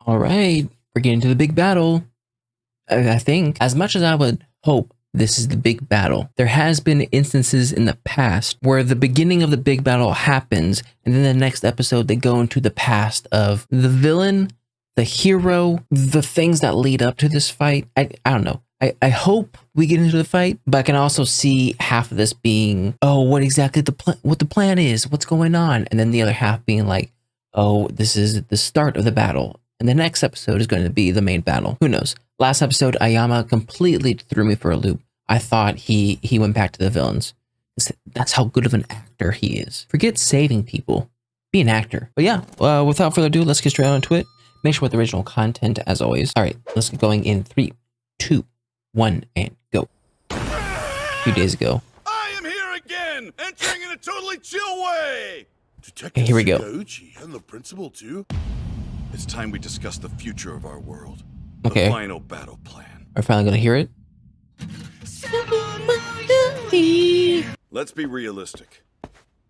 All right, we're getting to the big battle. I think, as much as I would hope this is the big battle, there has been instances in the past where the beginning of the big battle happens, and then the next episode they go into the past of the villain, the hero, the things that lead up to this fight. I don't know. I hope we get into the fight, but I can also see half of this being, oh, what exactly what the plan is, what's going on, and then the other half being like, oh, this is the start of the battle, and the next episode is going to be the main battle. Who knows? Last episode, Aoyama completely threw me for a loop. I thought he went back to the villains. That's how good of an actor he is. Forget saving people. Be an actor. But yeah, without further ado, let's get straight on to it. Make sure with the original content as always. All right, let's get going in 3, 2, 1, and go. A few days ago. I am here again, entering in a totally chill way. Okay, here we go. Shigouchi and the principal too. It's time we discuss the future of our world. Okay. The final battle plan. Are we finally gonna hear it? Let's be realistic.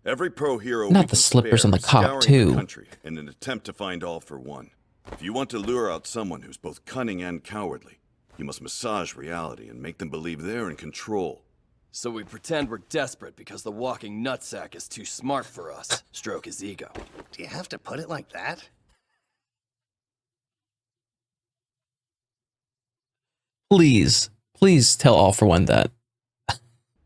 Every pro hero Not we the can slippers spare on the is cop, scouring too. the country in an attempt to find All for One. If you want to lure out someone who's both cunning and cowardly, you must massage reality and make them believe they're in control. So we pretend we're desperate because the walking nutsack is too smart for us. Stroke his ego. Do you have to put it like that? Please tell All for One that.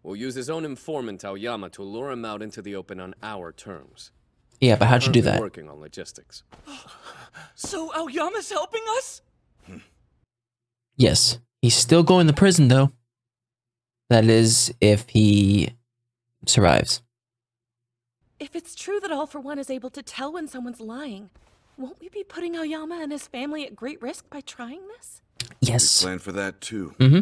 We'll use his own informant, Aoyama, to lure him out into the open on our terms. Yeah, but how'd you do Currently that? Working on logistics. So Aoyama's helping us? Yes, he's still going to prison though. That is, if he survives. If it's true that All for One is able to tell when someone's lying, won't we be putting Aoyama and his family at great risk by trying this? Yes. We plan for that too. Mm-hmm.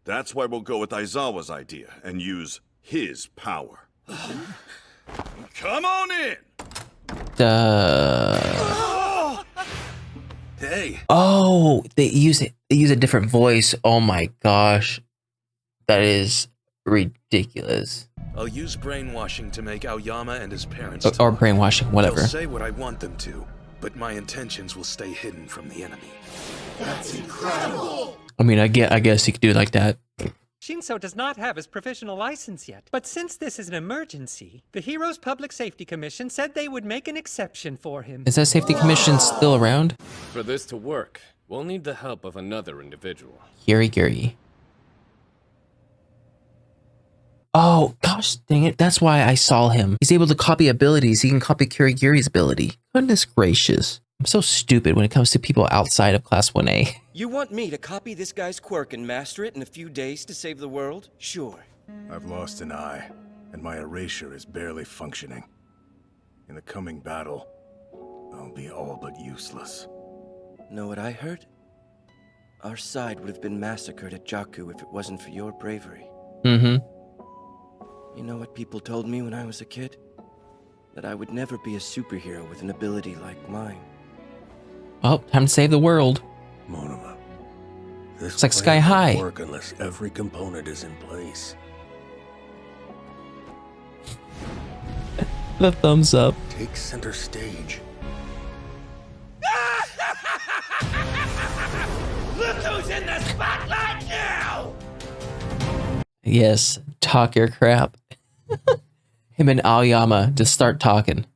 That's why we'll go with Aizawa's idea and use his power. Come on in! Hey, Oh, they use a different voice. Oh my gosh. That is ridiculous. I'll use brainwashing to make Aoyama and his parents Or brainwashing, whatever. They'll say what I want them to, but my intentions will stay hidden from the enemy. I mean, I guess you could do it like that. Shinso does not have his professional license yet, but since this is an emergency, the Heroes Public Safety Commission said they would make an exception for him. Is that safety commission still around? For this to work, we'll need the help of another individual. Giri. Oh, gosh dang it. That's why I saw him. He's able to copy abilities. He can copy Kirigiri's ability. Goodness gracious. I'm so stupid when it comes to people outside of Class 1A. You want me to copy this guy's quirk and master it in a few days to save the world? Sure. I've lost an eye, and my erasure is barely functioning. In the coming battle, I'll be all but useless. Know what I heard? Our side would have been massacred at Jakku if it wasn't for your bravery. Mm-hmm. You know what people told me when I was a kid? That I would never be a superhero with an ability like mine. Well, time to save the world. Monoma, this It's like plan Sky High. won't work unless every component is in place. The thumbs up. Take center stage. Look who's in the spotlight now! Yes, talk your crap. Him and Aoyama just start talking.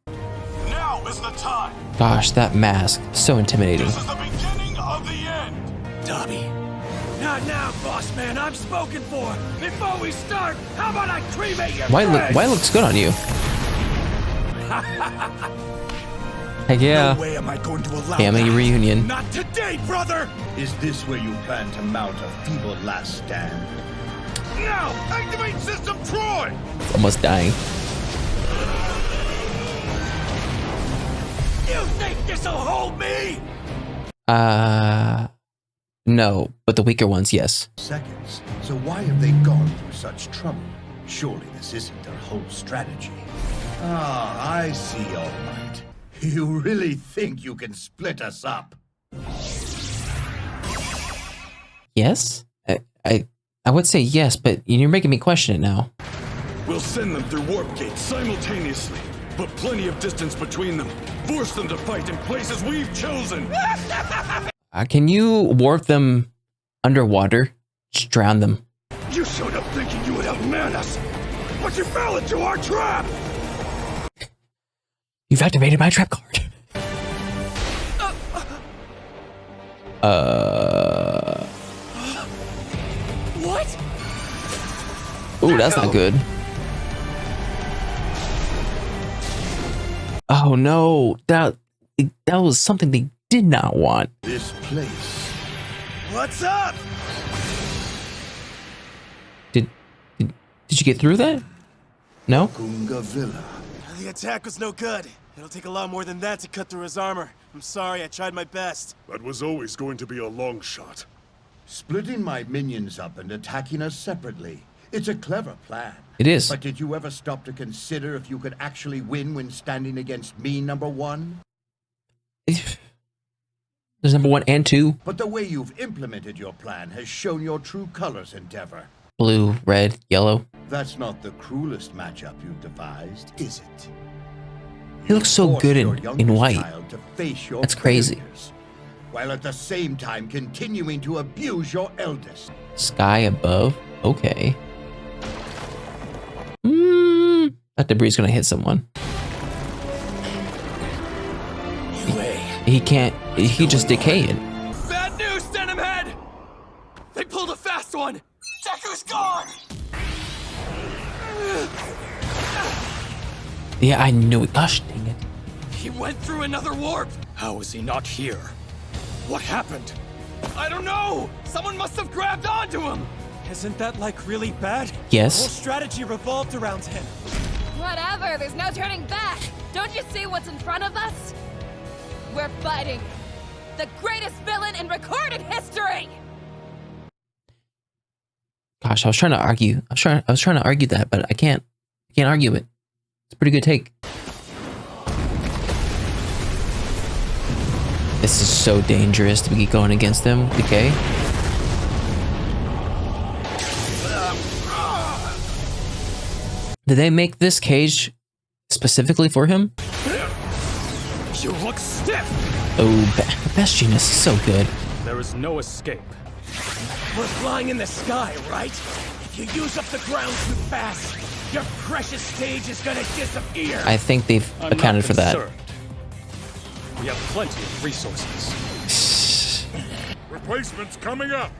Now is the time! Gosh, that mask, so intimidating. This is the beginning of the end! Dobby, Not now, boss man. I'm spoken for. Before we start, how about I cremate your White looks good on you. Heck yeah. No way am I going to allow Family that. reunion. Not today, brother! Is this where you plan to mount a feeble last stand? Now! Activate System Troy! Almost dying. You think this'll hold me? No, but the weaker ones, yes. Seconds. So why have they gone through such trouble? Surely this isn't their whole strategy. Ah, I see, all right. You really think you can split us up? Yes? I would say yes, but you're making me question it now. We'll send them through warp gates simultaneously. put plenty of distance between them. Force them to fight in places we've chosen. Can you warp them underwater? Just drown them. You showed up thinking you would outman us, but you fell into our trap! You've activated my trap card. What? Ooh, that's not good. Oh no, that was something they did not want. This place. What's up? Did you get through that? No? Gunga Villa. The attack was no good. It'll take a lot more than that to cut through his armor. I'm sorry, I tried my best. That was always going to be a long shot. Splitting my minions up and attacking us separately. It's a clever plan. It is. But did you ever stop to consider if you could actually win when standing against me, number one? There's number 1 and 2. But the way you've implemented your plan has shown your true colors, Endeavor. Blue, red, yellow. That's not the cruelest matchup you've devised, is it? He looks so Force good your in youngest white. child to face your That's crazy. failures, while at the same time continuing to abuse your eldest. Sky above. Okay. That debris is gonna hit someone. He can't. He just decayed. Bad news, Denim Head! They pulled a fast one! Deku's gone! Yeah, I knew it. Gosh dang it. He went through another warp! How is he not here? What happened? I don't know! Someone must have grabbed onto him! Isn't that, like, really bad? Yes. The whole strategy revolved around him. Whatever, there's no turning back! Don't you see what's in front of us? We're fighting the greatest villain in recorded history! Gosh, I was trying to argue. I was trying to argue that, but I can't argue it. It's a pretty good take. This is so dangerous to be going against them. Okay. Did they make this cage specifically for him? You look stiff! Oh, Best Genius is so good. There is no escape. We're flying in the sky, right? If you use up the ground too fast, your precious stage is gonna disappear! I think they've accounted for that. We have plenty of resources. Replacements coming up.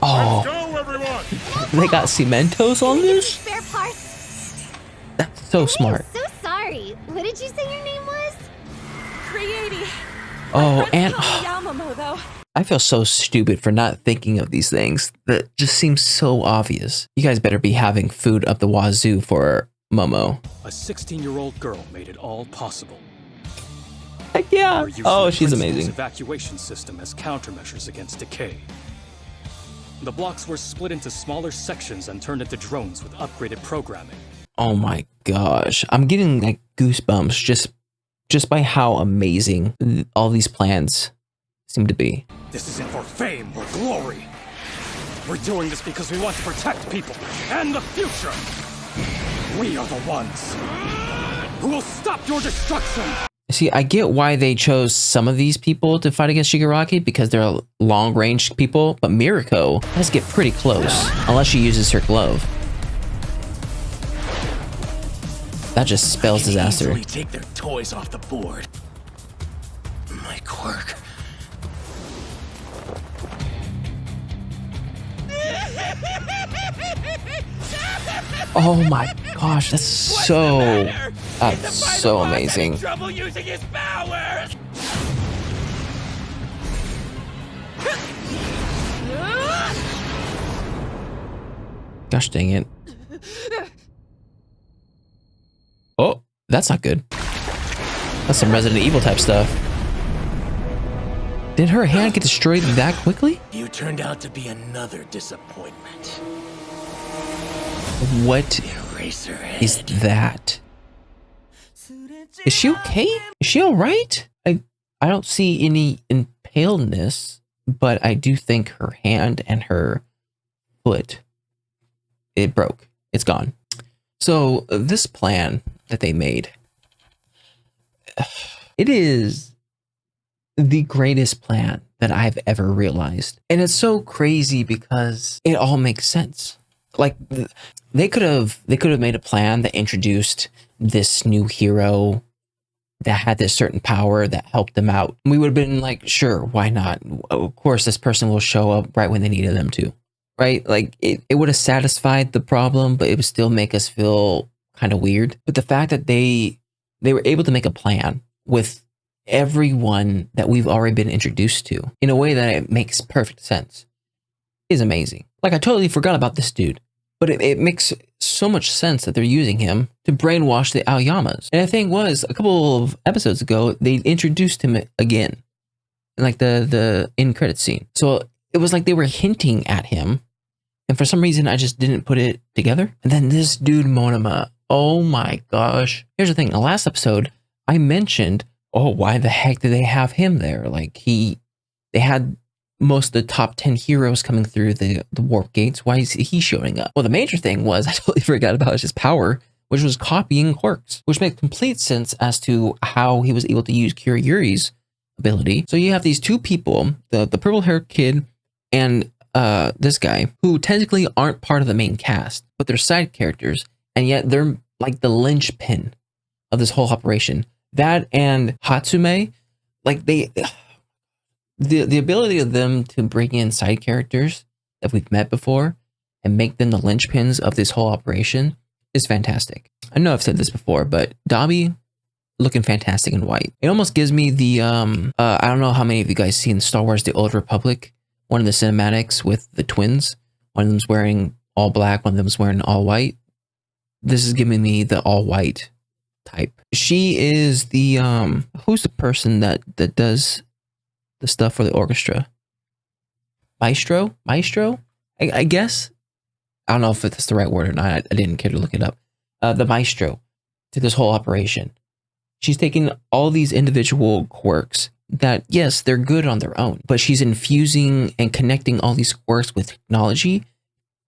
Oh, Let's go, everyone. they got Cementos on this? Spare parts! That's so smart. So sorry. What did you say your name was? Creati. Oh, and Yamamoto, though. I feel so stupid for not thinking of these things. That just seems so obvious. You guys better be having food up the wazoo for Momo. A 16-year-old girl made it all possible. Heck yeah. We're using Oh, the she's principal's amazing. evacuation system as countermeasures against decay. The blocks were split into smaller sections and turned into drones with upgraded programming. Oh my gosh. I'm getting like goosebumps just by how amazing all these plans seem to be. This isn't for fame or glory. We're doing this because we want to protect people and the future. We are the ones who will stop your destruction. See, I get why they chose some of these people to fight against Shigaraki because they're long-range people, but Miriko has to get pretty close unless she uses her glove. That just spells disaster. Easily take their toys off the board. My quirk. Oh my gosh, that's so amazing. Trouble using his powers. Gosh dang it. Oh, that's not good. That's some Resident Evil type stuff. Did her hand get destroyed that quickly? You turned out to be another disappointment. What is that? Is she okay? Is she alright? I don't see any impaledness, but I do think her hand and her foot, it broke. It's gone. So this plan that they made it is the greatest plan that I've ever realized. And it's so crazy because it all makes sense. Like they could have made a plan that introduced this new hero that had this certain power that helped them out. We would have been like, sure, why not? Of course, this person will show up right when they needed them to, right? Like it would have satisfied the problem, but it would still make us feel kind of weird. But the fact that they were able to make a plan with everyone that we've already been introduced to in a way that it makes perfect sense is amazing. Like I totally forgot about this dude, but it makes so much sense that they're using him to brainwash the Aoyamas. And the thing was, a couple of episodes ago, they introduced him again in like the end credit scene. So it was like they were hinting at him. And for some reason, I just didn't put it together. And then this dude, Monoma, oh my gosh. Here's the thing. In the last episode, I mentioned, oh, why the heck did they have him there? Like they had most of the top 10 heroes coming through the warp gates. Why is he showing up? Well, the major thing was I totally forgot about his power, which was copying quirks, which makes complete sense as to how he was able to use Kurogiri's ability. So you have these two people, the purple haired kid and this guy, who technically aren't part of the main cast, but they're side characters, and yet they're like the linchpin of this whole operation. That and Hatsume, like the ability of them to bring in side characters that we've met before and make them the linchpins of this whole operation is fantastic. I know I've said this before, but Dabi looking fantastic in white. It almost gives me the I don't know how many of you guys seen Star Wars: The Old Republic, one of the cinematics with the twins. One of them's wearing all black, one of them's wearing all white. This is giving me the all white type. She is the who's the person that does the stuff for the orchestra? Maestro? I guess. I don't know if that's the right word or not. I didn't care to look it up. The maestro to this whole operation. She's taking all these individual quirks that, yes, they're good on their own, but she's infusing and connecting all these quirks with technology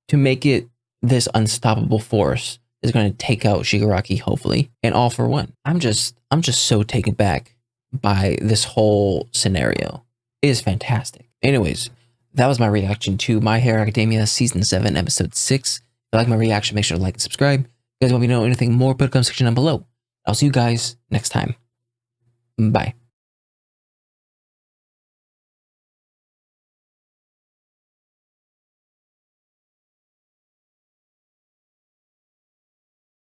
to make it this unstoppable force is going to take out Shigaraki, hopefully, and All for One. I'm just so taken back by this whole scenario. It is fantastic. Anyways, that was my reaction to My Hero Academia Season 7, Episode 6. If you like my reaction, make sure to like and subscribe. If you guys want me to know anything more, put a comment section down below. I'll see you guys next time. Bye.